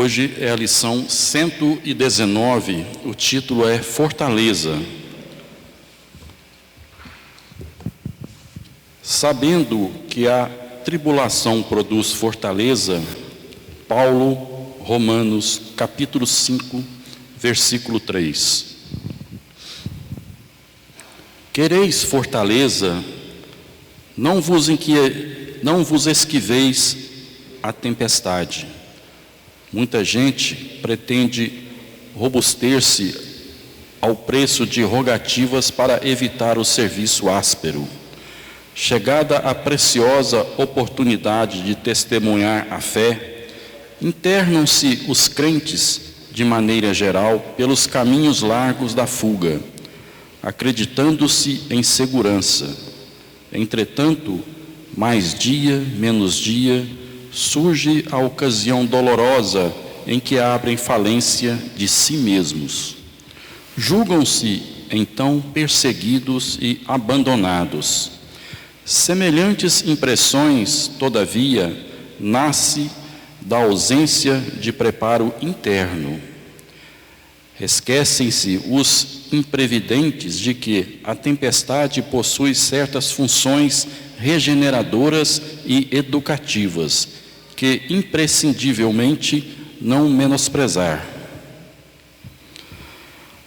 Hoje é a lição 119, o título é Fortaleza. Sabendo que a tribulação produz fortaleza, Paulo, Romanos, capítulo 5, versículo 3. Quereis fortaleza, não vos esquiveis a tempestade. Muita gente pretende robuster-se ao preço de rogativas para evitar o serviço áspero. Chegada a preciosa oportunidade de testemunhar a fé, internam-se os crentes, de maneira geral, pelos caminhos largos da fuga, acreditando-se em segurança. Entretanto, mais dia, menos dia, surge a ocasião dolorosa em que abrem falência de si mesmos. Julgam-se, então, perseguidos e abandonados. Semelhantes impressões, todavia, nasce da ausência de preparo interno. Esquecem-se os imprevidentes de que a tempestade possui certas funções regeneradoras e educativas, que imprescindivelmente não menosprezar.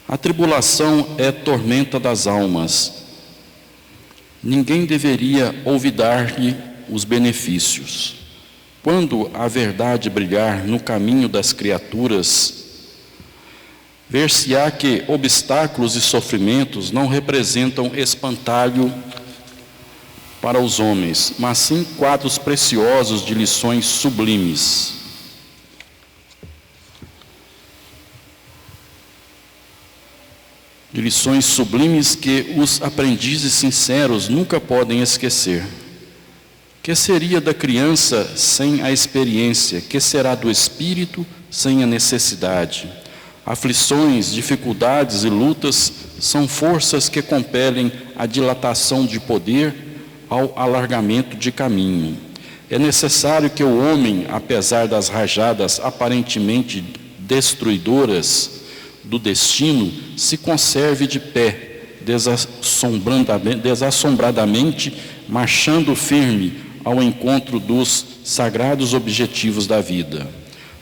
A tribulação é tormenta das almas. Ninguém deveria olvidar-lhe os benefícios. Quando a verdade brilhar no caminho das criaturas, ver-se-á que obstáculos e sofrimentos não representam espantalho para os homens, mas sim quadros preciosos de lições sublimes. De lições sublimes que os aprendizes sinceros nunca podem esquecer. Que seria da criança sem a experiência? Que será do espírito sem a necessidade? Aflições, dificuldades e lutas são forças que compelem a dilatação de poder ao alargamento de caminho. É necessário que o homem, apesar das rajadas aparentemente destruidoras do destino, se conserve de pé, desassombradamente, marchando firme ao encontro dos sagrados objetivos da vida.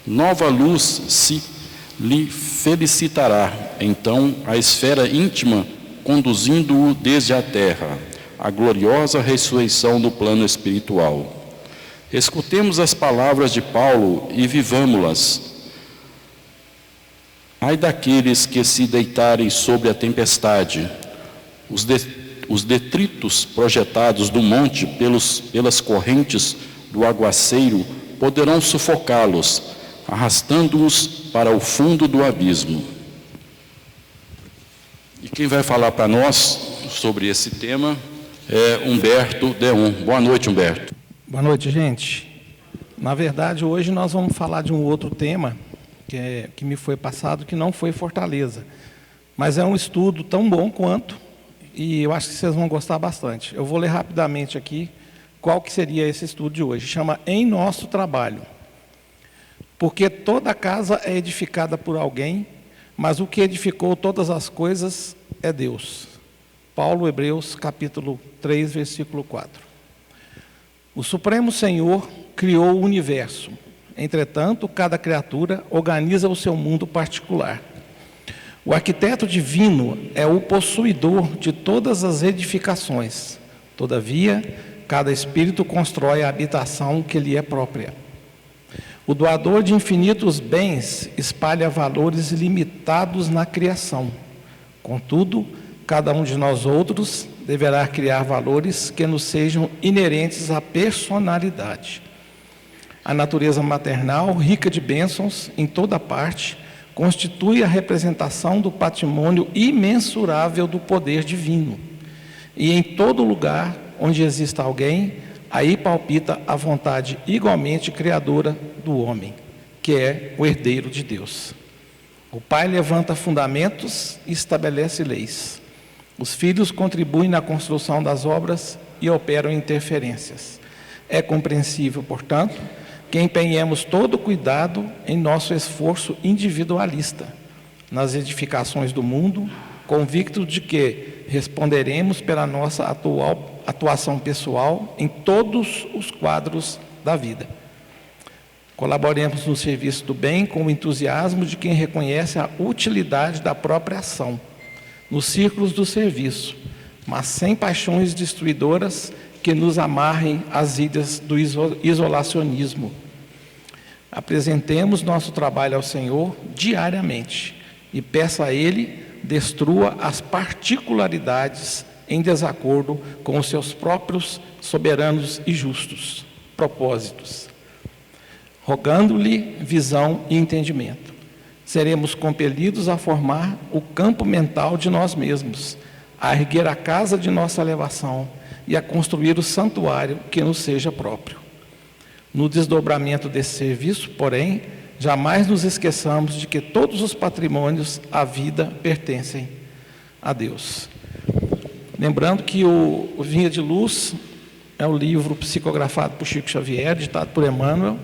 Nova luz se lhe felicitará, então, a esfera íntima, conduzindo-o desde a terra, a gloriosa ressurreição do plano espiritual. Escutemos as palavras de Paulo e vivamo-las. Ai daqueles que se deitarem sobre a tempestade, os detritos projetados do monte pelas correntes do aguaceiro poderão sufocá-los, arrastando-os para o fundo do abismo. E quem vai falar para nós sobre esse tema é Humberto Deon. Boa noite, Humberto. Boa noite, gente. Na verdade, hoje nós vamos falar de um outro tema que me foi passado, que não foi Fortaleza. Mas é um estudo tão bom quanto, e eu acho que vocês vão gostar bastante. Eu vou ler rapidamente aqui qual que seria esse estudo de hoje. Chama Em Nosso Trabalho. Porque toda casa é edificada por alguém, mas o que edificou todas as coisas é Deus. Paulo, Hebreus, capítulo 3, versículo 4. O Supremo Senhor criou o universo. Entretanto, cada criatura organiza o seu mundo particular. O arquiteto divino é o possuidor de todas as edificações. Todavia, cada espírito constrói a habitação que lhe é própria. O doador de infinitos bens espalha valores ilimitados na criação. Contudo, cada um de nós outros deverá criar valores que nos sejam inerentes à personalidade. A natureza maternal, rica de bênçãos em toda parte, constitui a representação do patrimônio imensurável do poder divino. E em todo lugar onde exista alguém, aí palpita a vontade igualmente criadora do homem, que é o herdeiro de Deus. O pai levanta fundamentos e estabelece leis. Os filhos contribuem na construção das obras e operam interferências. É compreensível, portanto, que empenhemos todo o cuidado em nosso esforço individualista, nas edificações do mundo, convictos de que responderemos pela nossa atuação pessoal em todos os quadros da vida. Colaboremos no serviço do bem com o entusiasmo de quem reconhece a utilidade da própria ação, nos círculos do serviço, mas sem paixões destruidoras que nos amarrem às ilhas do isolacionismo. Apresentemos nosso trabalho ao Senhor diariamente e peça a Ele destrua as particularidades em desacordo com os seus próprios soberanos e justos propósitos, rogando-lhe visão e entendimento. Seremos compelidos a formar o campo mental de nós mesmos, a erguer a casa de nossa elevação e a construir o santuário que nos seja próprio. No desdobramento desse serviço, porém, jamais nos esqueçamos de que todos os patrimônios à vida pertencem a Deus. Lembrando que o Vinha de Luz é o livro psicografado por Chico Xavier, ditado por Emmanuel,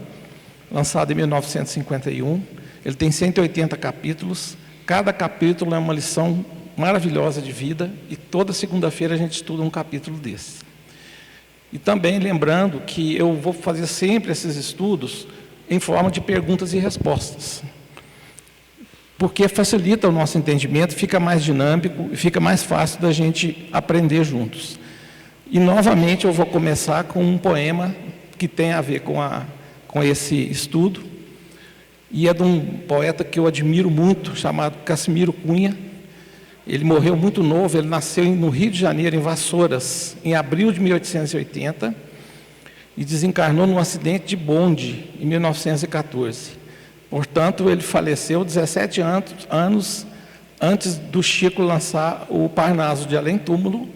lançado em 1951. Ele tem 180 capítulos. Cada capítulo é uma lição maravilhosa de vida e toda segunda-feira a gente estuda um capítulo desse. E também lembrando que eu vou fazer sempre esses estudos em forma de perguntas e respostas, porque facilita o nosso entendimento, fica mais dinâmico e fica mais fácil da gente aprender juntos. E novamente eu vou começar com um poema que tem a ver com esse estudo, e é de um poeta que eu admiro muito, chamado Cassimiro Cunha. Ele morreu muito novo, ele nasceu no Rio de Janeiro, em Vassouras, em abril de 1880, e desencarnou num acidente de bonde, em 1914. Portanto, ele faleceu 17 anos antes do Chico lançar o Parnaso de Além Túmulo,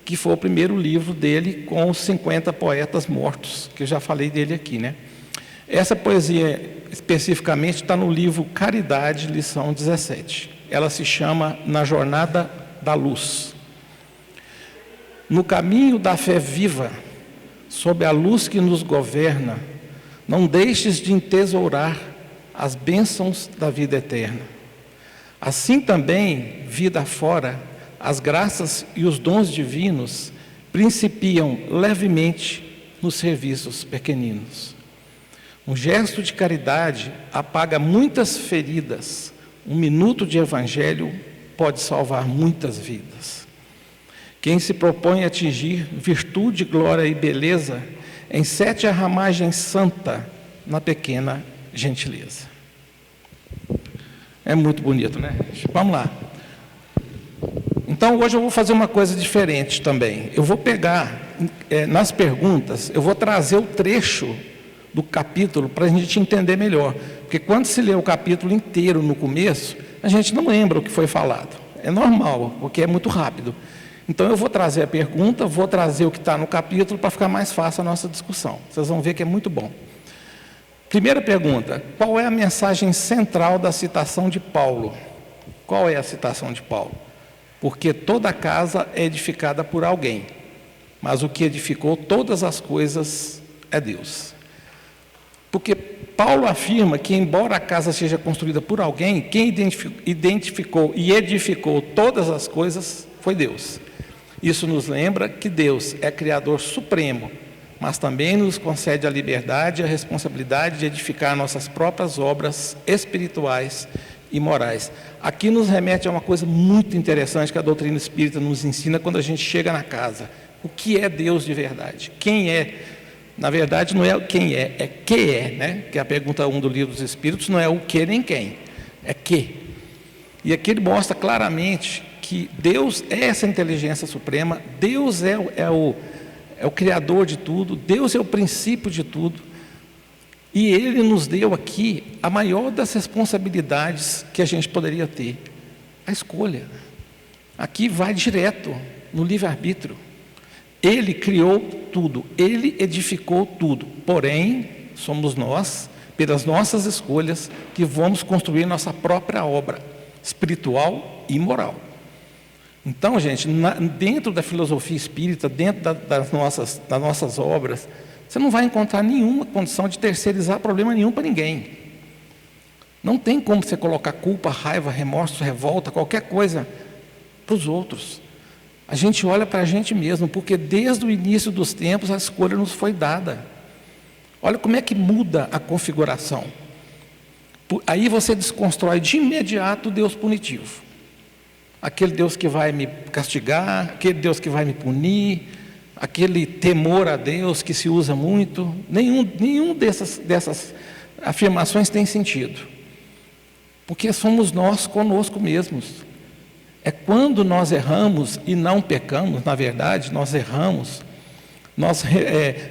que foi o primeiro livro dele com os 50 poetas mortos, que eu já falei dele aqui, né? Essa poesia, especificamente, está no livro Caridade, lição 17. Ela se chama Na Jornada da Luz. No caminho da fé viva, sob a luz que nos governa, não deixes de entesourar as bênçãos da vida eterna. Assim também, vida fora, as graças e os dons divinos principiam levemente nos serviços pequeninos. Um gesto de caridade apaga muitas feridas. Um minuto de evangelho pode salvar muitas vidas. Quem se propõe a atingir virtude, glória e beleza, encete a ramagem santa na pequena gentileza. É muito bonito, né? Vamos lá. Então, hoje eu vou fazer uma coisa diferente também. Eu vou pegar, nas perguntas, eu vou trazer o trecho do capítulo para a gente entender melhor. Porque quando se lê o capítulo inteiro no começo, a gente não lembra o que foi falado. É normal, porque é muito rápido. Então eu vou trazer a pergunta, vou trazer o que está no capítulo para ficar mais fácil a nossa discussão. Vocês vão ver que é muito bom. Primeira pergunta: qual é a mensagem central da citação de Paulo? Qual é a citação de Paulo? Porque toda casa é edificada por alguém, mas o que edificou todas as coisas é Deus. Porque Paulo afirma que, embora a casa seja construída por alguém, quem identificou e edificou todas as coisas foi Deus. Isso nos lembra que Deus é Criador supremo, mas também nos concede a liberdade e a responsabilidade de edificar nossas próprias obras espirituais e morais. Aqui nos remete a uma coisa muito interessante que a doutrina espírita nos ensina quando a gente chega na casa. O que é Deus de verdade? Quem é? Na verdade, não é quem é que é, né? Que é a pergunta 1 do Livro dos Espíritos, não é o que nem quem, é que. E aqui ele mostra claramente que Deus é essa inteligência suprema, Deus é o Criador de tudo, Deus é o princípio de tudo, e Ele nos deu aqui a maior das responsabilidades que a gente poderia ter, a escolha. Aqui vai direto no livre-arbítrio. Ele criou tudo, Ele edificou tudo, porém, somos nós, pelas nossas escolhas, que vamos construir nossa própria obra espiritual e moral. Então, gente, dentro da filosofia espírita, dentro das nossas obras, você não vai encontrar nenhuma condição de terceirizar problema nenhum para ninguém. Não tem como você colocar culpa, raiva, remorso, revolta, qualquer coisa para os outros. A gente olha para a gente mesmo, porque desde o início dos tempos a escolha nos foi dada. Olha como é que muda a configuração. Aí você desconstrói de imediato o Deus punitivo. Aquele Deus que vai me castigar, aquele Deus que vai me punir, aquele temor a Deus que se usa muito. Nenhum dessas afirmações tem sentido. Porque somos nós conosco mesmos. É quando nós erramos e não pecamos, na verdade, nós erramos, nós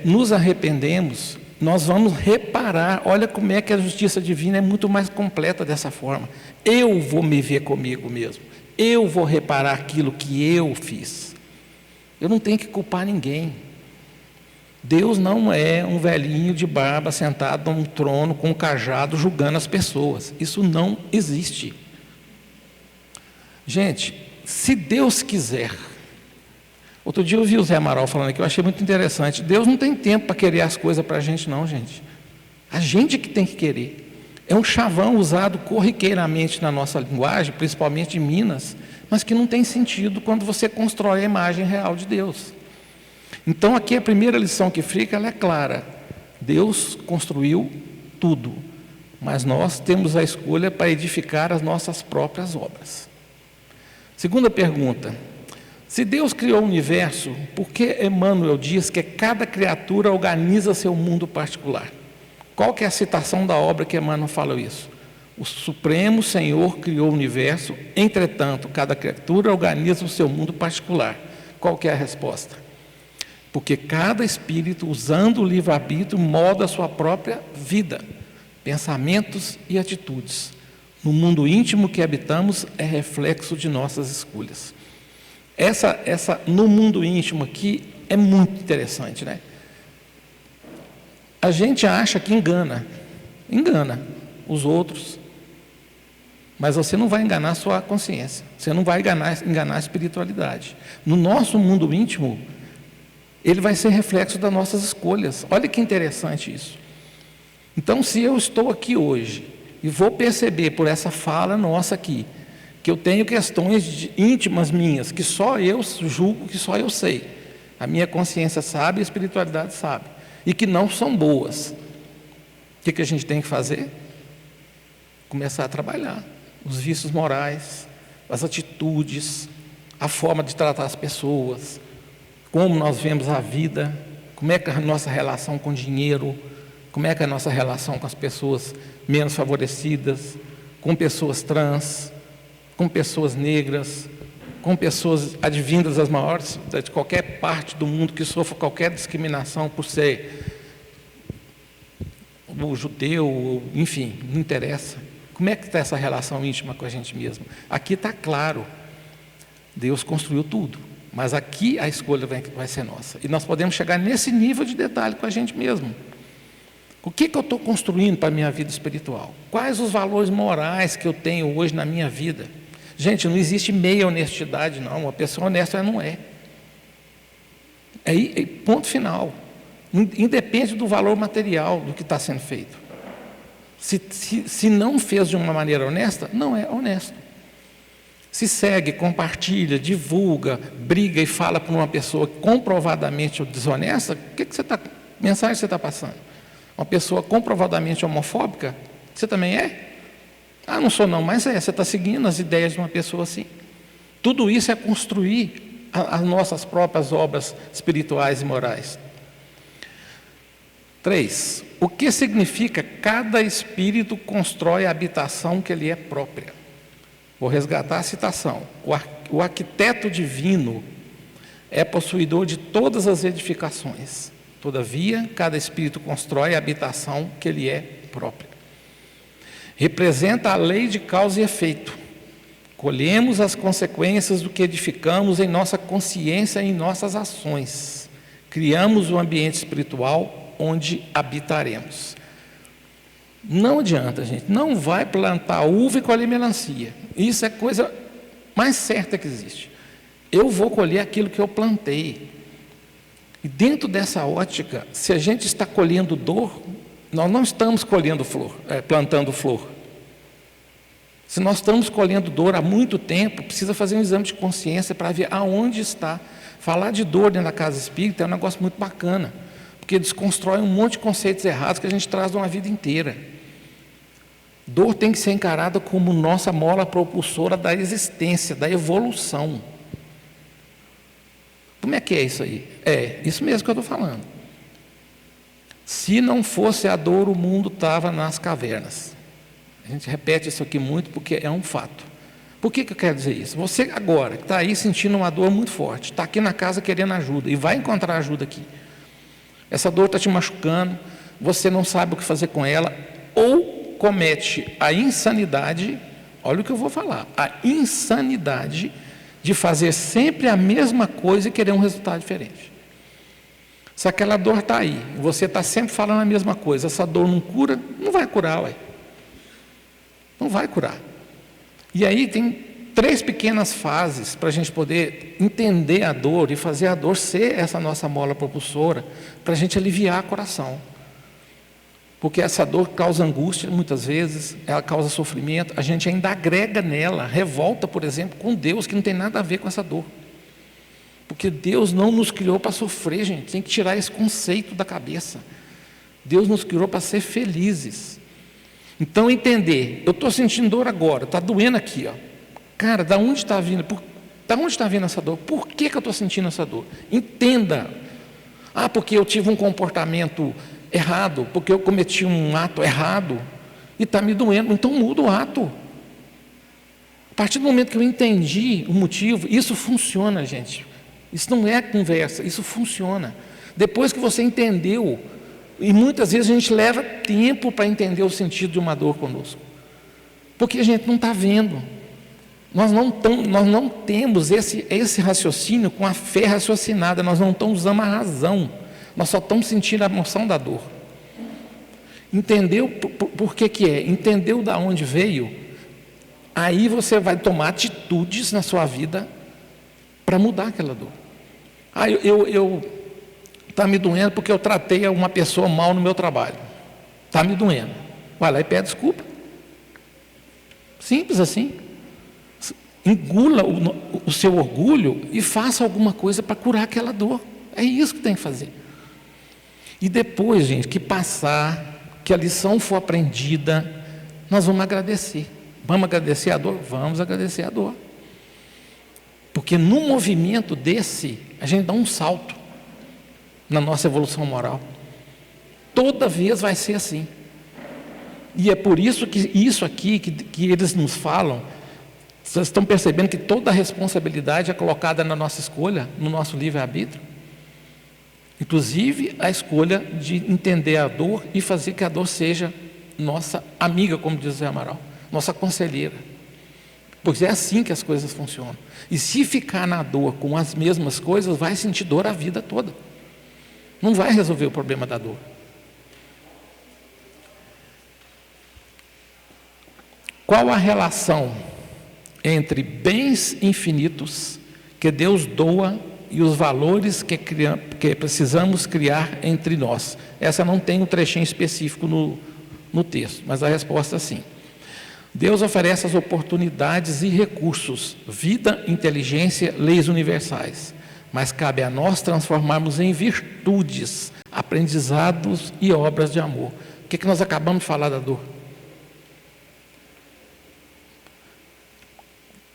nos arrependemos, nós vamos reparar. Olha como é que a justiça divina é muito mais completa dessa forma. Eu vou me ver comigo mesmo. Eu vou reparar aquilo que eu fiz. Eu não tenho que culpar ninguém. Deus não é um velhinho de barba sentado num trono com um cajado julgando as pessoas. Isso não existe. Gente, se Deus quiser... Outro dia eu vi o Zé Amaral falando aqui, eu achei muito interessante. Deus não tem tempo para querer as coisas para a gente não, gente. A gente que tem que querer. É um chavão usado corriqueiramente na nossa linguagem, principalmente em Minas, mas que não tem sentido quando você constrói a imagem real de Deus. Então aqui a primeira lição que fica, ela é clara. Deus construiu tudo, mas nós temos a escolha para edificar as nossas próprias obras. Segunda pergunta: se Deus criou o universo, por que Emmanuel diz que cada criatura organiza seu mundo particular? Qual que é a citação da obra que Emmanuel fala isso? O Supremo Senhor criou o universo, entretanto, cada criatura organiza o seu mundo particular. Qual que é a resposta? Porque cada espírito, usando o livre-arbítrio, molda a sua própria vida, pensamentos e atitudes. No mundo íntimo que habitamos, é reflexo de nossas escolhas. No mundo íntimo aqui é muito interessante, né? A gente acha que engana os outros, mas você não vai enganar a sua consciência, você não vai enganar a espiritualidade. No nosso mundo íntimo, ele vai ser reflexo das nossas escolhas. Olha que interessante isso. Então, se eu estou aqui hoje e vou perceber por essa fala nossa aqui, que eu tenho questões íntimas minhas, que só eu julgo, que só eu sei, a minha consciência sabe, a espiritualidade sabe, e que não são boas, o que a gente tem que fazer? Começar a trabalhar os vícios morais, as atitudes, a forma de tratar as pessoas, como nós vemos a vida, como é que a nossa relação com o dinheiro, como é que a nossa relação com as pessoas menos favorecidas, com pessoas trans, com pessoas negras, com pessoas advindas das maiores, de qualquer parte do mundo que sofra qualquer discriminação por ser o judeu, enfim, não interessa. Como é que está essa relação íntima com a gente mesmo? Aqui está claro, Deus construiu tudo, mas aqui a escolha vai ser nossa. E nós podemos chegar nesse nível de detalhe com a gente mesmo. O que eu estou construindo para a minha vida espiritual? Quais os valores morais que eu tenho hoje na minha vida? Gente, não existe meia honestidade, não. Uma pessoa honesta ela não é. Ponto final. Independe do valor material do que está sendo feito. Se não fez de uma maneira honesta, não é honesto. Se segue, compartilha, divulga, briga e fala para uma pessoa comprovadamente desonesta, mensagem você está passando? Uma pessoa comprovadamente homofóbica, você também é? Ah, não sou não, mas você está seguindo as ideias de uma pessoa assim. Tudo isso é construir as nossas próprias obras espirituais e morais. 3. O que significa cada espírito constrói a habitação que lhe é própria? Vou resgatar a citação. O arquiteto divino é possuidor de todas as edificações. Todavia, cada espírito constrói a habitação que lhe é própria. Representa a lei de causa e efeito. Colhemos as consequências do que edificamos em nossa consciência e em nossas ações. Criamos o ambiente espiritual onde habitaremos. Não adianta, gente, não vai plantar uva e colher melancia. Isso é a coisa mais certa que existe. Eu vou colher aquilo que eu plantei. E dentro dessa ótica, se a gente está colhendo dor, nós não estamos colhendo flor, plantando flor. Se nós estamos colhendo dor há muito tempo, precisa fazer um exame de consciência para ver aonde está. Falar de dor dentro da casa espírita é um negócio muito bacana, porque desconstrói um monte de conceitos errados que a gente traz de uma vida inteira. Dor tem que ser encarada como nossa mola propulsora da existência, da evolução. Como é que é isso aí? É isso mesmo que eu estou falando. Se não fosse a dor, o mundo estava nas cavernas. A gente repete isso aqui muito porque é um fato. Por que eu quero dizer isso? Você agora, que está aí sentindo uma dor muito forte, está aqui na casa querendo ajuda, e vai encontrar ajuda aqui. Essa dor está te machucando, você não sabe o que fazer com ela, ou comete a insanidade, olha o que eu vou falar, a insanidade de fazer sempre a mesma coisa e querer um resultado diferente. Se aquela dor está aí, você está sempre falando a mesma coisa, essa dor não cura, não vai curar, ué. Não vai curar. E aí tem 3 pequenas fases para a gente poder entender a dor e fazer a dor ser essa nossa mola propulsora, para a gente aliviar o coração. Porque essa dor causa angústia, muitas vezes, ela causa sofrimento, a gente ainda agrega nela, revolta, por exemplo, com Deus, que não tem nada a ver com essa dor. Porque Deus não nos criou para sofrer, gente, tem que tirar esse conceito da cabeça. Deus nos criou para ser felizes. Então, entender, eu estou sentindo dor agora, está doendo aqui, ó. Cara, da onde está vindo? Da onde está vindo essa dor? Por que eu estou sentindo essa dor? Entenda. Ah, porque eu tive um comportamento errado, porque eu cometi um ato errado e está me doendo, então muda o ato. A partir do momento que eu entendi o motivo, isso funciona, gente. Isso não é conversa, isso funciona. Depois que você entendeu, e muitas vezes a gente leva tempo para entender o sentido de uma dor conosco, porque a gente não está vendo. Nós não temos esse raciocínio com a fé raciocinada, nós não estamos usando a razão, nós só estamos sentindo a emoção da dor. Entendeu por que é? Entendeu da onde veio? Aí você vai tomar atitudes na sua vida para mudar aquela dor. Ah, está me doendo porque eu tratei uma pessoa mal no meu trabalho. Está me doendo. Vai lá e pede desculpa. Simples assim. Engula o seu orgulho e faça alguma coisa para curar aquela dor. É isso que tem que fazer. E depois, gente, que passar, que a lição for aprendida, nós vamos agradecer. Vamos agradecer a dor? Vamos agradecer a dor. Porque no movimento desse, a gente dá um salto na nossa evolução moral. Toda vez vai ser assim. E é por isso que isso aqui que eles nos falam, vocês estão percebendo que toda a responsabilidade é colocada na nossa escolha, no nosso livre-arbítrio? Inclusive a escolha de entender a dor e fazer que a dor seja nossa amiga, como diz o Zé Amaral, nossa conselheira. Pois é assim que as coisas funcionam. E se ficar na dor com as mesmas coisas, vai sentir dor a vida toda. Não vai resolver o problema da dor. Qual a relação entre bens infinitos que Deus doa e os valores que precisamos criar entre nós? Essa não tem um trechinho específico no texto, mas a resposta é sim. Deus oferece as oportunidades e recursos, vida, inteligência, leis universais, mas cabe a nós transformarmos em virtudes, aprendizados e obras de amor. O que nós acabamos de falar da dor?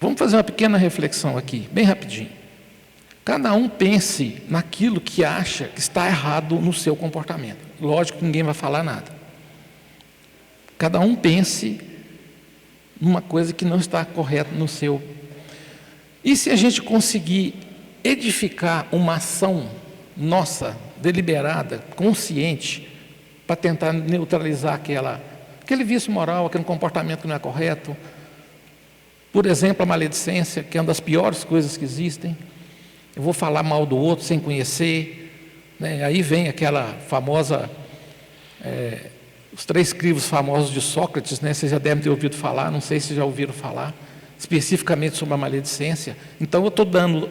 Vamos fazer uma pequena reflexão aqui, bem rapidinho. Cada um pense naquilo que acha que está errado no seu comportamento. Lógico que ninguém vai falar nada. Cada um pense numa coisa que não está correta no seu. E se a gente conseguir edificar uma ação nossa, deliberada, consciente, para tentar neutralizar aquele vício moral, aquele comportamento que não é correto, por exemplo, a maledicência, que é uma das piores coisas que existem. Eu vou falar mal do outro sem conhecer, né? Aí vem aquela famosa, os 3 crivos famosos de Sócrates, né? Vocês já devem ter ouvido falar, não sei se já ouviram falar, especificamente sobre a maledicência. Então eu estou dando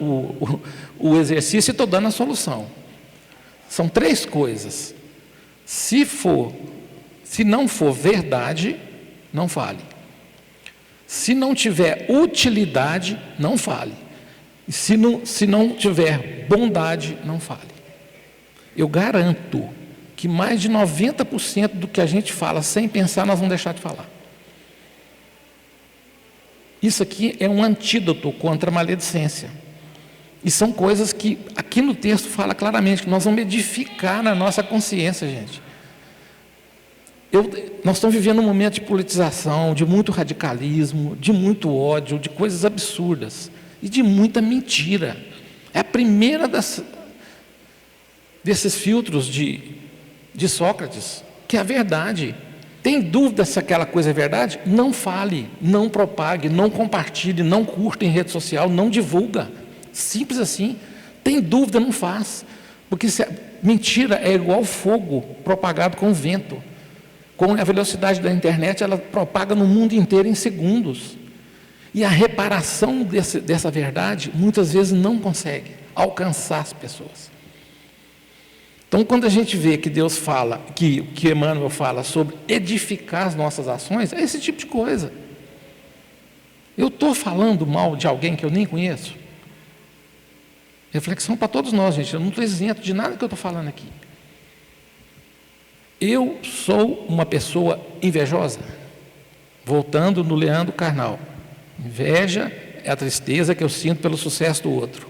o exercício e estou dando a solução. São 3 coisas. Se não for verdade, não fale. Se não tiver utilidade, não fale. E se não tiver bondade, não fale. Eu garanto que mais de 90% do que a gente fala sem pensar, nós vamos deixar de falar. Isso aqui é um antídoto contra a maledicência. E são coisas que aqui no texto fala claramente, que nós vamos edificar na nossa consciência, gente. Nós estamos vivendo um momento de politização, de muito radicalismo, de muito ódio, de coisas absurdas e de muita mentira. É a primeira desses filtros de Sócrates, que é a verdade. Tem dúvida se aquela coisa é verdade? Não fale, não propague, não compartilhe, não curta em rede social, não divulga. Simples assim. Tem dúvida, não faz. Porque mentira é igual fogo propagado com vento. Com a velocidade da internet, ela propaga no mundo inteiro em segundos. E a reparação dessa verdade, muitas vezes não consegue alcançar as pessoas. Então, quando a gente vê que Deus fala, que Emmanuel fala sobre edificar as nossas ações, é esse tipo de coisa. Eu estou falando mal de alguém que eu nem conheço? Reflexão para todos nós, gente. Eu não estou isento de nada que eu estou falando aqui. Eu sou uma pessoa invejosa? Voltando no Leandro Carnal. Inveja é a tristeza que eu sinto pelo sucesso do outro.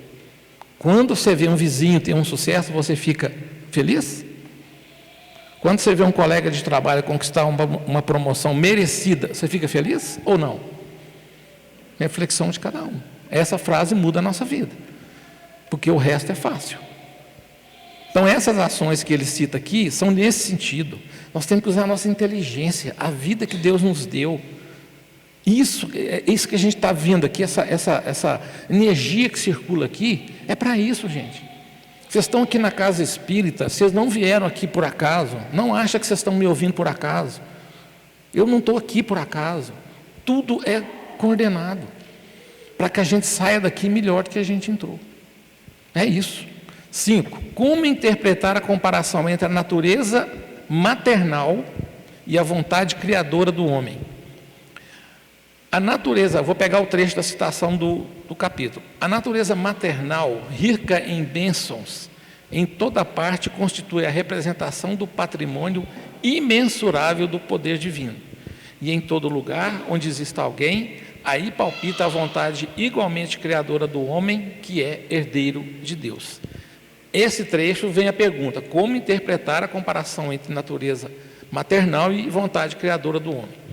Quando você vê um vizinho ter um sucesso, você fica feliz? Quando você vê um colega de trabalho conquistar uma promoção merecida, você fica feliz ou não? Reflexão de cada um. Essa frase muda a nossa vida, porque o resto é fácil. Então essas ações que ele cita aqui são nesse sentido. Nós temos que usar a nossa inteligência, a vida que Deus nos deu. Isso que a gente está vendo aqui, essa energia que circula aqui, é para isso, gente. Vocês estão aqui na casa espírita, vocês não vieram aqui por acaso, não acha que vocês estão me ouvindo por acaso. Eu não estou aqui por acaso. Tudo é coordenado para que a gente saia daqui melhor do que a gente entrou. É isso. 5. Como interpretar a comparação entre a natureza maternal e a vontade criadora do homem? A natureza, vou pegar o trecho da citação do capítulo. A natureza maternal, rica em bênçãos, em toda parte constitui a representação do patrimônio imensurável do poder divino. E em todo lugar onde exista alguém, aí palpita a vontade igualmente criadora do homem, que é herdeiro de Deus. Esse trecho vem a pergunta: como interpretar a comparação entre natureza maternal e vontade criadora do homem?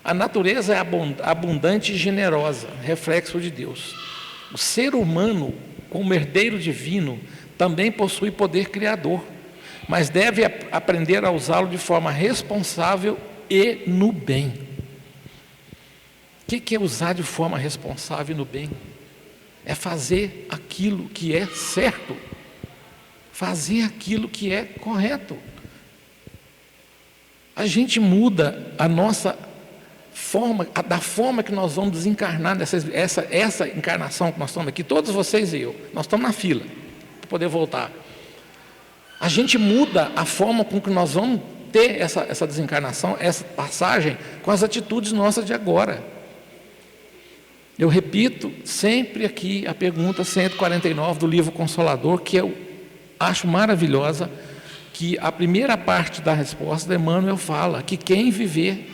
A natureza é abundante e generosa, reflexo de Deus. O ser humano, como herdeiro divino, também possui poder criador, mas deve aprender a usá-lo de forma responsável e no bem. O que é usar de forma responsável e no bem? É fazer aquilo que é certo, fazer aquilo que é correto. A gente muda a nossa forma, da forma que nós vamos desencarnar essa encarnação que nós estamos aqui, todos vocês e eu, nós estamos na fila para poder voltar. A gente muda a forma com que nós vamos ter essa desencarnação, essa passagem, com as atitudes nossas de agora. Eu repito sempre aqui a pergunta 149 do livro Consolador, que eu acho maravilhosa, que a primeira parte da resposta de Emmanuel fala que quem viver,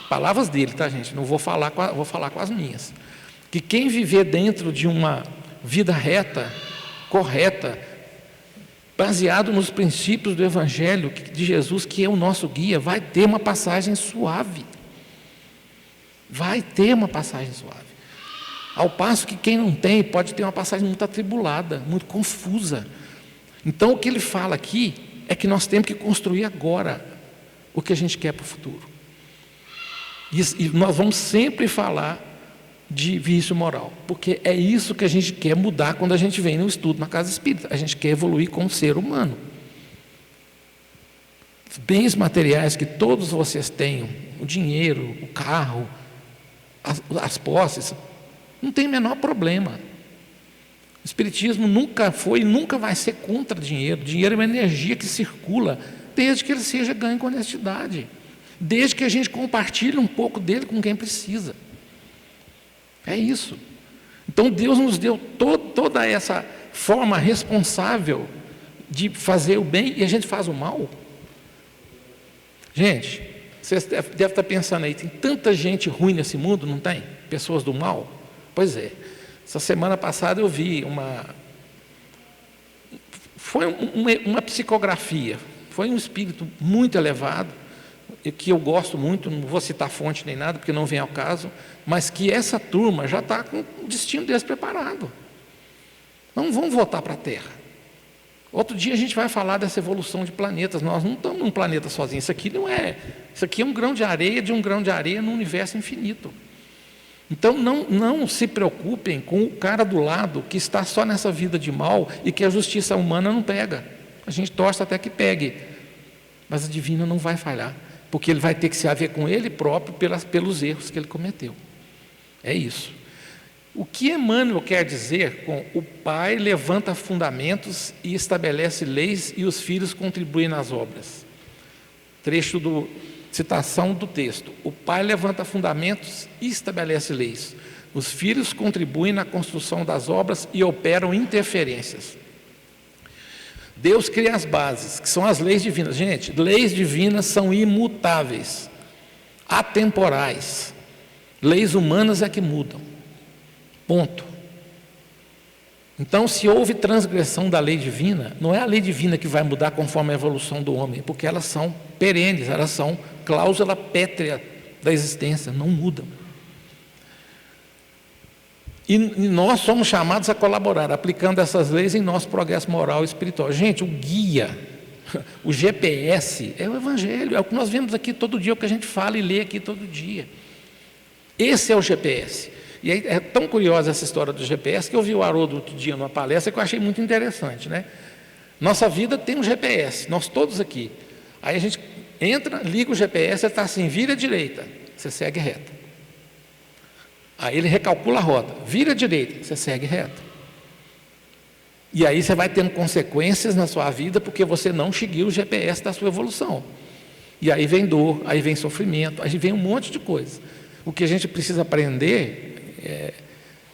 palavras dele, tá, gente? Não vou falar vou falar com as minhas. Que quem viver dentro de uma vida reta, correta, baseado nos princípios do Evangelho de Jesus, que é o nosso guia, vai ter uma passagem suave. Vai ter uma passagem suave. Ao passo que quem não tem, pode ter uma passagem muito atribulada, muito confusa. Então, o que ele fala aqui é que nós temos que construir agora o que a gente quer para o futuro. E nós vamos sempre falar de vício moral, porque é isso que a gente quer mudar quando a gente vem no estudo na casa espírita. A gente quer evoluir como ser humano. Os bens materiais que todos vocês tenham, o dinheiro, o carro, as posses, não tem o menor problema. O Espiritismo nunca foi e nunca vai ser contra dinheiro. Dinheiro é uma energia que circula, desde que ele seja ganho com honestidade, desde que a gente compartilhe um pouco dele com quem precisa. É isso. Então Deus nos deu toda essa forma responsável de fazer o bem e a gente faz o mal. Gente, vocês devem estar pensando aí, tem tanta gente ruim nesse mundo, não tem? Pessoas do mal? Pois é. Essa semana passada eu vi foi uma psicografia, foi um espírito muito elevado, que eu gosto muito, não vou citar fonte nem nada, porque não vem ao caso, mas que essa turma já está com o destino deles preparado. Não vão voltar para a Terra. Outro dia a gente vai falar dessa evolução de planetas. Nós não estamos num planeta sozinho. Isso aqui é um grão de areia de um grão de areia no universo infinito. Então não se preocupem com o cara do lado que está só nessa vida de mal e que a justiça humana não pega. A gente torce até que pegue, mas a divina não vai falhar, porque ele vai ter que se haver com ele próprio pelos erros que ele cometeu. É isso. O que Emmanuel quer dizer com o pai levanta fundamentos e estabelece leis e os filhos contribuem nas obras? Trecho citação do texto. O pai levanta fundamentos e estabelece leis. Os filhos contribuem na construção das obras e operam interferências. Deus cria as bases, que são as leis divinas. Gente, leis divinas são imutáveis, atemporais. Leis humanas é que mudam. Ponto. Então, se houve transgressão da lei divina, não é a lei divina que vai mudar conforme a evolução do homem, porque elas são perenes, elas são cláusula pétrea da existência, não mudam. E nós somos chamados a colaborar, aplicando essas leis em nosso progresso moral e espiritual. Gente, o guia, o GPS, é o Evangelho, é o que nós vemos aqui todo dia, é o que a gente fala e lê aqui todo dia. Esse é o GPS. E aí, é tão curiosa essa história do GPS, que eu vi o Haroldo outro dia numa palestra que eu achei muito interessante, né? Nossa vida tem um GPS, nós todos aqui. Aí a gente entra, liga o GPS, ele está assim, vira à direita, você segue reto. Aí ele recalcula a rota, vira à direita, você segue reto. E aí você vai tendo consequências na sua vida, porque você não seguiu o GPS da sua evolução. E aí vem dor, aí vem sofrimento, aí vem um monte de coisa. O que a gente precisa aprender,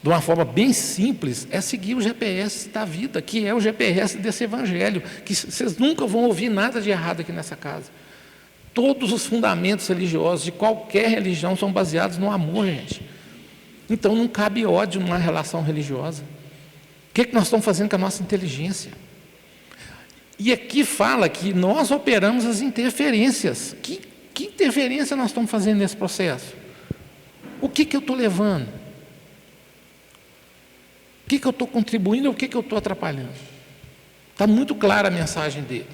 de uma forma bem simples, é seguir o GPS da vida, que é o GPS desse Evangelho, que vocês nunca vão ouvir nada de errado aqui nessa casa. Todos os fundamentos religiosos de qualquer religião são baseados no amor, gente. Então não cabe ódio numa relação religiosa. O que nós estamos fazendo com a nossa inteligência? E aqui fala que nós operamos as interferências. Que interferência nós estamos fazendo nesse processo? O que eu estou levando? O que eu estou contribuindo ou o que eu estou atrapalhando? Está muito clara a mensagem dele.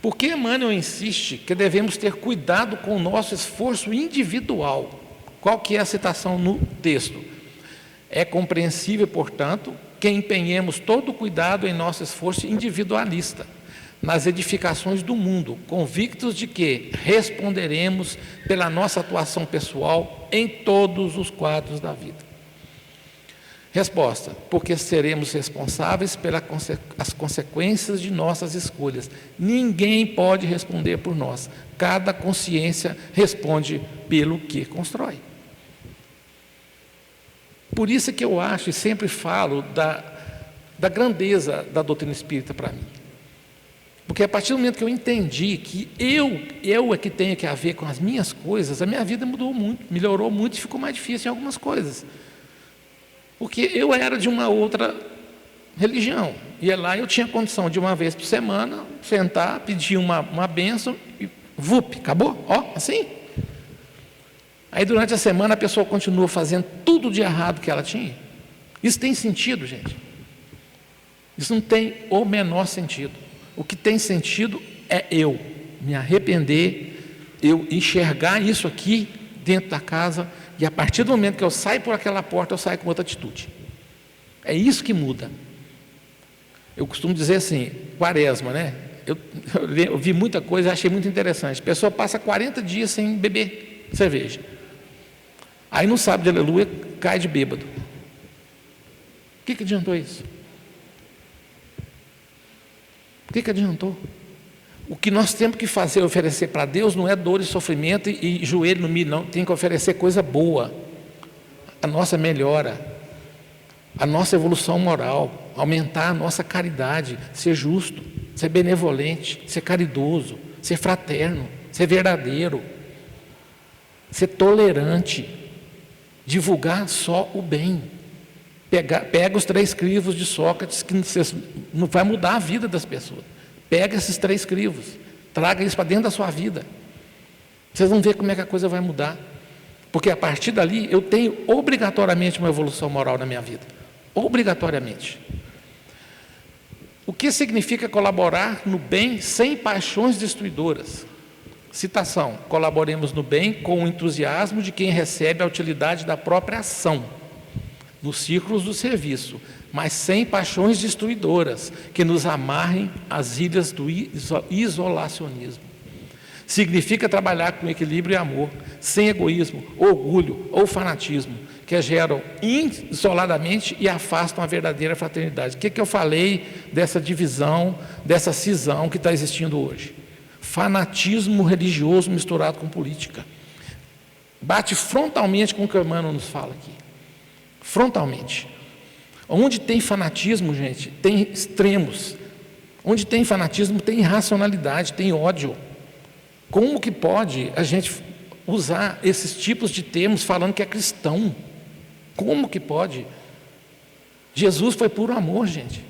Porque Emmanuel insiste que devemos ter cuidado com o nosso esforço individual. Qual que é a citação no texto? É compreensível, portanto, que empenhemos todo o cuidado em nosso esforço individualista, nas edificações do mundo, convictos de que responderemos pela nossa atuação pessoal em todos os quadros da vida. Resposta: porque seremos responsáveis pelas consequências de nossas escolhas. Ninguém pode responder por nós. Cada consciência responde pelo que constrói. Por isso que eu acho e sempre falo da grandeza da doutrina espírita para mim. Porque a partir do momento que eu entendi que eu é que tenho que ver com as minhas coisas, a minha vida mudou muito, melhorou muito e ficou mais difícil em algumas coisas. Porque eu era de uma outra religião. E lá eu tinha condição de uma vez por semana sentar, pedir uma bênção e vup, acabou, ó, assim. Aí durante a semana a pessoa continua fazendo tudo de errado que ela tinha. Isso tem sentido, gente? Isso não tem o menor sentido. O que tem sentido é eu me arrepender, eu enxergar isso aqui dentro da casa, e a partir do momento que eu saio por aquela porta, eu saio com outra atitude. É isso que muda. Eu costumo dizer assim, quaresma, né? Eu vi muita coisa, achei muito interessante. A pessoa passa 40 dias sem beber cerveja. Aí no sábado de aleluia, cai de bêbado. O que adiantou isso? que adiantou? O que nós temos que fazer, oferecer para Deus, não é dor e sofrimento e joelho no milho, não. Tem que oferecer coisa boa. A nossa melhora, a nossa evolução moral, aumentar a nossa caridade, ser justo, ser benevolente, ser caridoso, ser fraterno, ser verdadeiro, ser tolerante, divulgar só o bem. Pega os 3 crivos de Sócrates, que não vai mudar a vida das pessoas. Pega esses 3 crivos, traga isso para dentro da sua vida. Vocês vão ver como é que a coisa vai mudar. Porque a partir dali, eu tenho obrigatoriamente uma evolução moral na minha vida. Obrigatoriamente. O que significa colaborar no bem sem paixões destruidoras? Citação: colaboremos no bem com o entusiasmo de quem recebe a utilidade da própria ação, nos círculos do serviço, mas sem paixões destruidoras, que nos amarrem às ilhas do isolacionismo. Significa trabalhar com equilíbrio e amor, sem egoísmo, orgulho ou fanatismo, que geram isoladamente e afastam a verdadeira fraternidade. O que eu falei dessa divisão, dessa cisão que está existindo hoje? Fanatismo religioso misturado com política. Bate frontalmente com o que o Emmanuel nos fala aqui. Frontalmente. Onde tem fanatismo, gente, tem extremos. Onde tem fanatismo, tem irracionalidade, tem ódio. Como que pode a gente usar esses tipos de termos falando que é cristão? Como que pode? Jesus foi puro amor, gente.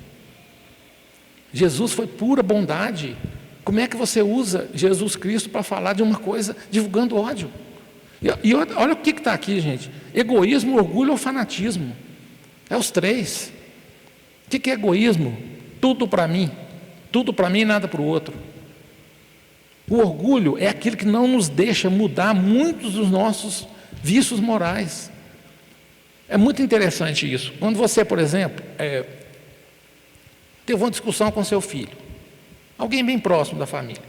Jesus foi pura bondade. Como é que você usa Jesus Cristo para falar de uma coisa divulgando ódio? E olha o que está aqui, gente. Egoísmo, orgulho ou fanatismo. É os 3. O que é egoísmo? Tudo para mim. Tudo para mim e nada para o outro. O orgulho é aquilo que não nos deixa mudar muitos dos nossos vícios morais. É muito interessante isso. Quando você, por exemplo, teve uma discussão com seu filho, alguém bem próximo da família,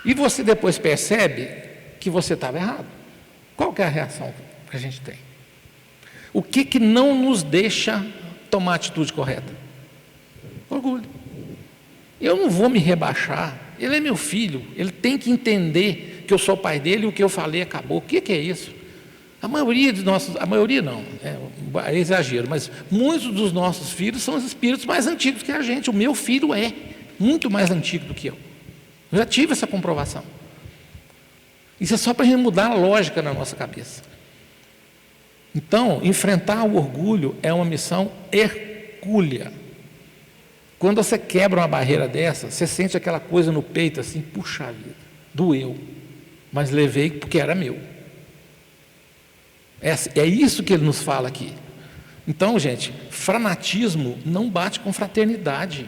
e você depois percebe que você estava errado. Qual que é a reação que a gente tem? O que não nos deixa tomar a atitude correta? Orgulho. Eu não vou me rebaixar. Ele é meu filho, ele tem que entender que eu sou o pai dele e o que eu falei acabou. O que é isso? A maioria de nossos, a maioria não, é exagero, mas muitos dos nossos filhos são os espíritos mais antigos que a gente. O meu filho é muito mais antigo do que eu. Eu já tive essa comprovação. Isso é só para a gente mudar a lógica na nossa cabeça. Então, enfrentar o orgulho é uma missão hercúlea. Quando você quebra uma barreira dessa, você sente aquela coisa no peito assim, puxa vida, doeu, mas levei porque era meu. É isso que ele nos fala aqui. Então, gente, fanatismo não bate com fraternidade.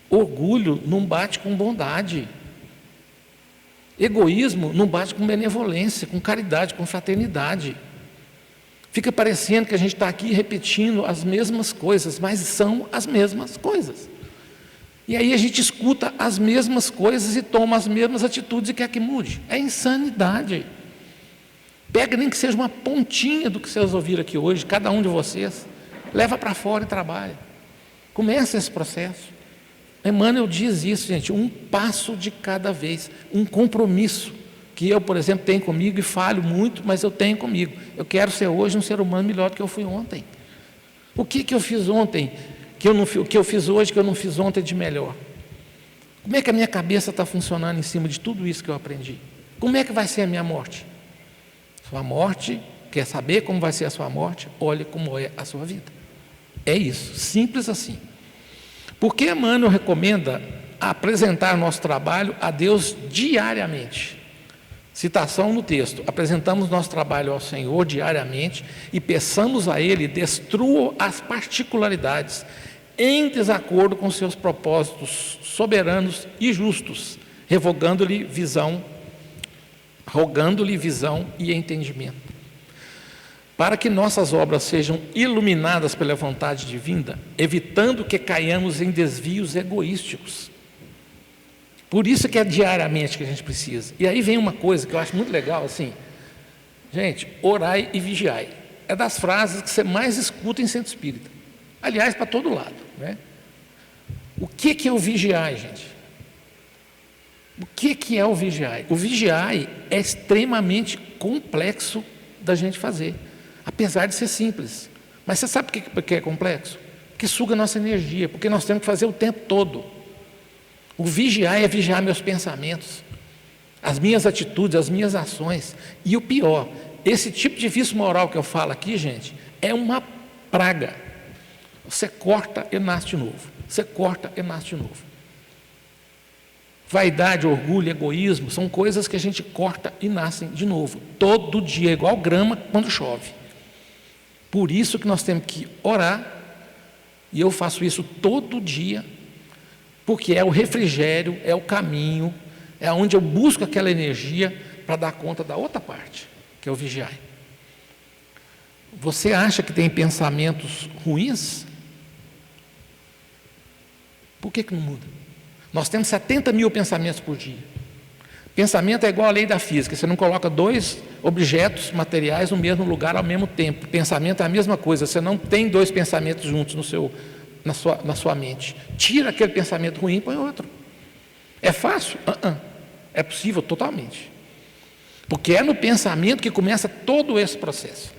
Orgulho não bate com bondade. Egoísmo não bate com benevolência, com caridade, com fraternidade. Fica parecendo que a gente está aqui repetindo as mesmas coisas, mas são as mesmas coisas. E aí a gente escuta as mesmas coisas e toma as mesmas atitudes e quer que mude. É insanidade. Pega nem que seja uma pontinha do que vocês ouviram aqui hoje, cada um de vocês, leva para fora e trabalha. Começa esse processo. Emmanuel diz isso, gente, um passo de cada vez, um compromisso que eu, por exemplo, tenho comigo e falho muito, mas eu tenho comigo. Eu quero ser hoje um ser humano melhor do que eu fui ontem. O que eu fiz ontem, o que eu fiz hoje que eu não fiz ontem de melhor? Como é que a minha cabeça está funcionando em cima de tudo isso que eu aprendi? Como é que vai ser a minha morte? Sua morte, quer saber como vai ser a sua morte? Olhe como é a sua vida. É isso, simples assim. Por que Emmanuel recomenda apresentar nosso trabalho a Deus diariamente? Citação no texto: apresentamos nosso trabalho ao Senhor diariamente e peçamos a Ele, destrua as particularidades em desacordo com seus propósitos soberanos e justos, rogando-lhe visão e entendimento. Para que nossas obras sejam iluminadas pela vontade divina, evitando que caiamos em desvios egoísticos. Por isso que é diariamente que a gente precisa. E aí vem uma coisa que eu acho muito legal, assim, gente, orai e vigiai. É das frases que você mais escuta em centro espírita. Aliás, para todo lado, né? O que é o vigiai, gente? O que é o vigiai? O vigiai é extremamente complexo da gente fazer, apesar de ser simples. Mas você sabe por que é complexo? Porque suga a nossa energia, porque nós temos que fazer o tempo todo. O vigiar é vigiar meus pensamentos, as minhas atitudes, as minhas ações. E o pior, esse tipo de vício moral que eu falo aqui, gente, é uma praga. Você corta e nasce de novo. Você corta e nasce de novo. Vaidade, orgulho, egoísmo, são coisas que a gente corta e nascem de novo. Todo dia, igual grama quando chove. Por isso que nós temos que orar, e eu faço isso todo dia, porque é o refrigério, é o caminho, é onde eu busco aquela energia para dar conta da outra parte, que é o vigiar. Você acha que tem pensamentos ruins? Por que não muda? Nós temos 70 mil pensamentos por dia. Pensamento é igual à lei da física, você não coloca dois objetos materiais no mesmo lugar ao mesmo tempo. Pensamento é a mesma coisa, você não tem dois pensamentos juntos na sua mente. Tira aquele pensamento ruim e põe outro. É fácil? É possível totalmente. Porque é no pensamento que começa todo esse processo.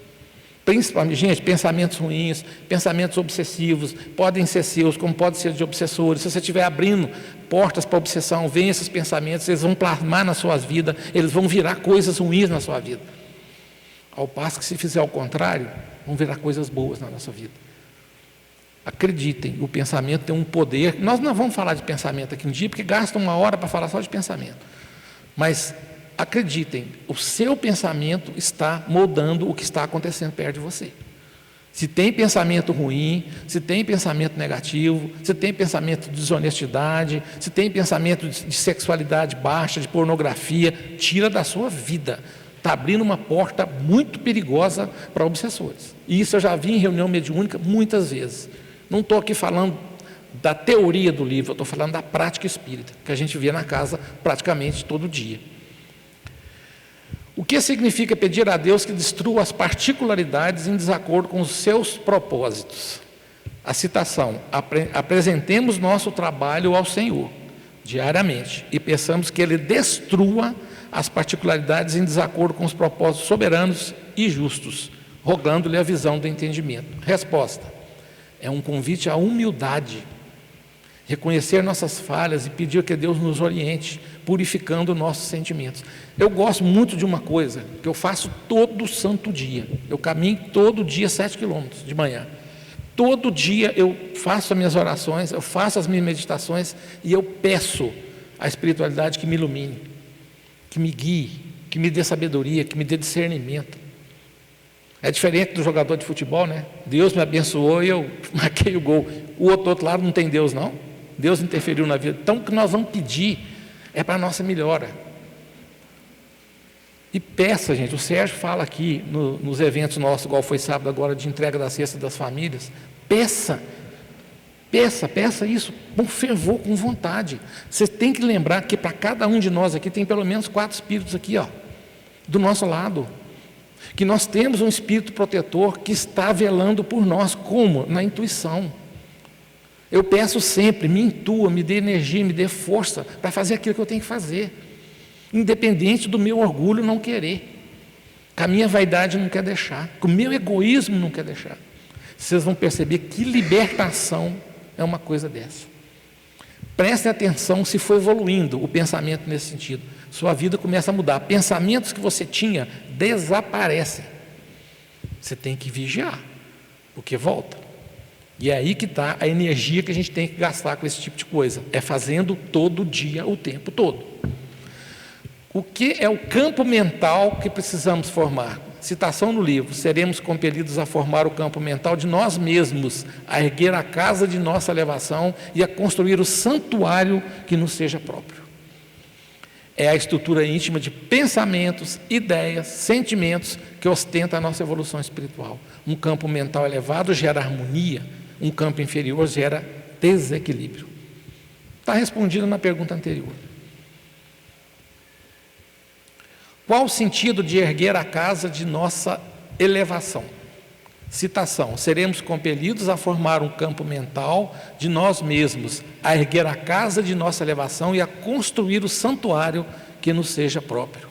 Principalmente, gente, pensamentos ruins, pensamentos obsessivos, podem ser seus, como podem ser de obsessores. Se você estiver abrindo portas para a obsessão, vem esses pensamentos, eles vão plasmar na sua vida, eles vão virar coisas ruins na sua vida. Ao passo que, se fizer o contrário, vão virar coisas boas na nossa vida. Acreditem, o pensamento tem um poder. Nós não vamos falar de pensamento aqui um dia, porque gasta 1 hora para falar só de pensamento. Mas acreditem, o seu pensamento está moldando o que está acontecendo perto de você. Se tem pensamento ruim, se tem pensamento negativo, se tem pensamento de desonestidade, se tem pensamento de sexualidade baixa, de pornografia, tira da sua vida. Está abrindo uma porta muito perigosa para obsessores. E isso eu já vi em reunião mediúnica muitas vezes. Não estou aqui falando da teoria do livro, eu estou falando da prática espírita, que a gente vê na casa praticamente todo dia. O que significa pedir a Deus que destrua as particularidades em desacordo com os seus propósitos? A citação: apresentemos nosso trabalho ao Senhor diariamente e peçamos que Ele destrua as particularidades em desacordo com os propósitos soberanos e justos, rogando-lhe a visão do entendimento. Resposta: é um convite à humildade, reconhecer nossas falhas e pedir que Deus nos oriente, purificando nossos sentimentos. Eu gosto muito de uma coisa que eu faço todo santo dia. Eu caminho todo dia 7 quilômetros de manhã. Todo dia eu faço as minhas orações, eu faço as minhas meditações e eu peço à espiritualidade que me ilumine, que me guie, que me dê sabedoria, que me dê discernimento. É diferente do jogador de futebol, né? Deus me abençoou e eu marquei o gol. O outro lado não tem Deus, não. Deus interferiu na vida. Então, o que nós vamos pedir é para a nossa melhora. E peça, gente, o Sérgio fala aqui nos eventos nossos, igual foi sábado agora, de entrega da cesta das famílias. Peça isso com fervor, com vontade. Você tem que lembrar que para cada um de nós aqui tem pelo menos 4 espíritos aqui, ó, do nosso lado. Que nós temos um espírito protetor que está velando por nós. Como? Na intuição. Eu peço sempre, me intua, me dê energia, me dê força para fazer aquilo que eu tenho que fazer, independente do meu orgulho não querer, que a minha vaidade não quer deixar, que o meu egoísmo não quer deixar. Vocês vão perceber que libertação é uma coisa dessa. Prestem atenção se for evoluindo o pensamento nesse sentido. Sua vida começa a mudar. Pensamentos que você tinha desaparecem. Você tem que vigiar, porque volta. E é aí que está a energia que a gente tem que gastar com esse tipo de coisa. É fazendo todo dia, o tempo todo. O que é o campo mental que precisamos formar? Citação no livro: seremos compelidos a formar o campo mental de nós mesmos, a erguer a casa de nossa elevação e a construir o santuário que nos seja próprio. É a estrutura íntima de pensamentos, ideias, sentimentos que ostenta a nossa evolução espiritual. Um campo mental elevado gera harmonia, um campo inferior gera desequilíbrio. Está respondido na pergunta anterior. Qual o sentido de erguer a casa de nossa elevação? Citação: seremos compelidos a formar um campo mental de nós mesmos, a erguer a casa de nossa elevação e a construir o santuário que nos seja próprio.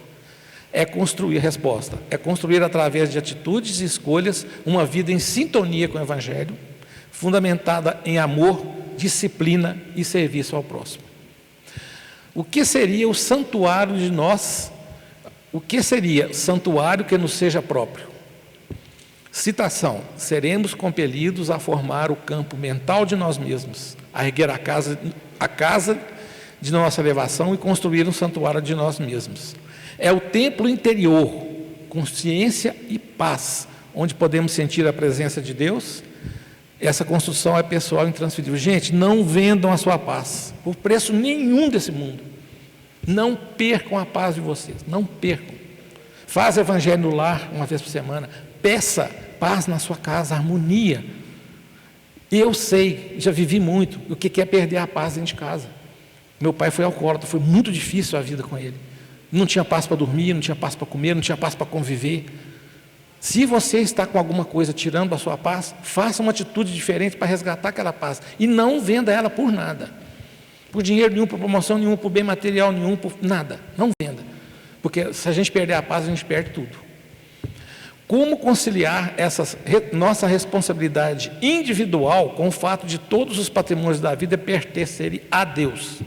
É construir, resposta, é construir através de atitudes e escolhas uma vida em sintonia com o Evangelho, fundamentada em amor, disciplina e serviço ao próximo. O que seria o santuário de nós? O que seria santuário que nos seja próprio? Citação: seremos compelidos a formar o campo mental de nós mesmos, a erguer a casa de nossa elevação e construir um santuário de nós mesmos. É o templo interior, consciência e paz, onde podemos sentir a presença de Deus. Essa construção é pessoal e intransferível. Gente, não vendam a sua paz por preço nenhum desse mundo. Não percam a paz de vocês, não percam. Faz evangelho no lar uma vez por semana. Peça paz na sua casa, harmonia. Eu sei, já vivi muito, o que é perder a paz dentro de casa. Meu pai foi alcoólatra, foi muito difícil a vida com ele. Não tinha paz para dormir, não tinha paz para comer, não tinha paz para conviver. Se você está com alguma coisa tirando a sua paz, faça uma atitude diferente para resgatar aquela paz. E não venda ela por nada. Por dinheiro nenhum, por promoção nenhuma, por bem material nenhum, por nada. Não venda. Porque se a gente perder a paz, a gente perde tudo. Como conciliar nossa responsabilidade individual com o fato de todos os patrimônios da vida pertencerem a Deus?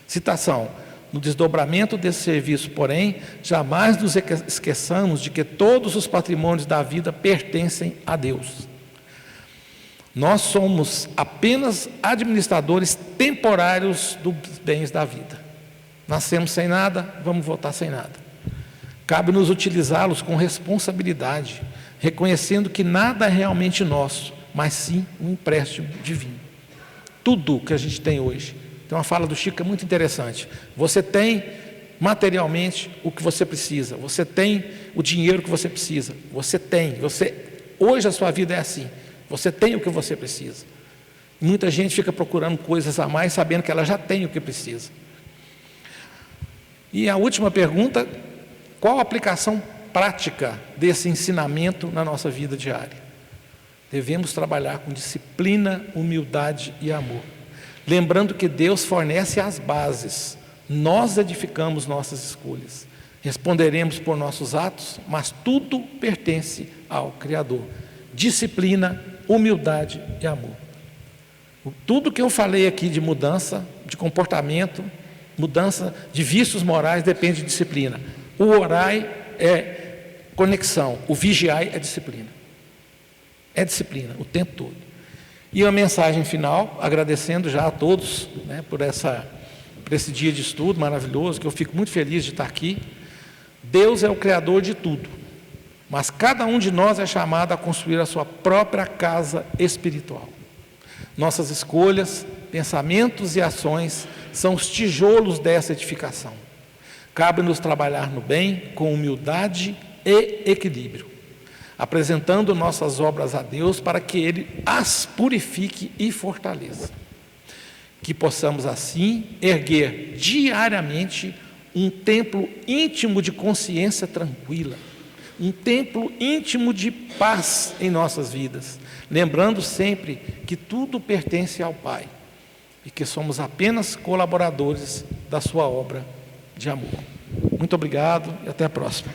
Citação: no desdobramento desse serviço, porém, jamais nos esqueçamos de que todos os patrimônios da vida pertencem a Deus. Nós somos apenas administradores temporários dos bens da vida. Nascemos sem nada, vamos voltar sem nada. Cabe-nos utilizá-los com responsabilidade, reconhecendo que nada é realmente nosso, mas sim um empréstimo divino. Tudo que a gente tem hoje. Tem uma fala do Chico que é muito interessante. Você tem materialmente o que você precisa, você tem o dinheiro que você precisa, hoje a sua vida é assim, você tem o que você precisa. Muita gente fica procurando coisas a mais, sabendo que ela já tem o que precisa. E a última pergunta: qual a aplicação prática desse ensinamento na nossa vida diária? Devemos trabalhar com disciplina, humildade e amor, lembrando que Deus fornece as bases, nós edificamos nossas escolhas, responderemos por nossos atos, mas tudo pertence ao Criador. Disciplina, humildade e amor. Tudo que eu falei aqui de mudança de comportamento, mudança de vícios morais, depende de disciplina. O orai é conexão, o vigiai é disciplina. É disciplina o tempo todo. E uma mensagem final, agradecendo já a todos, né, por esse dia de estudo maravilhoso, que eu fico muito feliz de estar aqui. Deus é o Criador de tudo, mas cada um de nós é chamado a construir a sua própria casa espiritual. Nossas escolhas, pensamentos e ações são os tijolos dessa edificação. Cabe-nos trabalhar no bem, com humildade e equilíbrio, apresentando nossas obras a Deus para que Ele as purifique e fortaleça. Que possamos assim erguer diariamente um templo íntimo de consciência tranquila, um templo íntimo de paz em nossas vidas, lembrando sempre que tudo pertence ao Pai e que somos apenas colaboradores da sua obra de amor. Muito obrigado e até a próxima.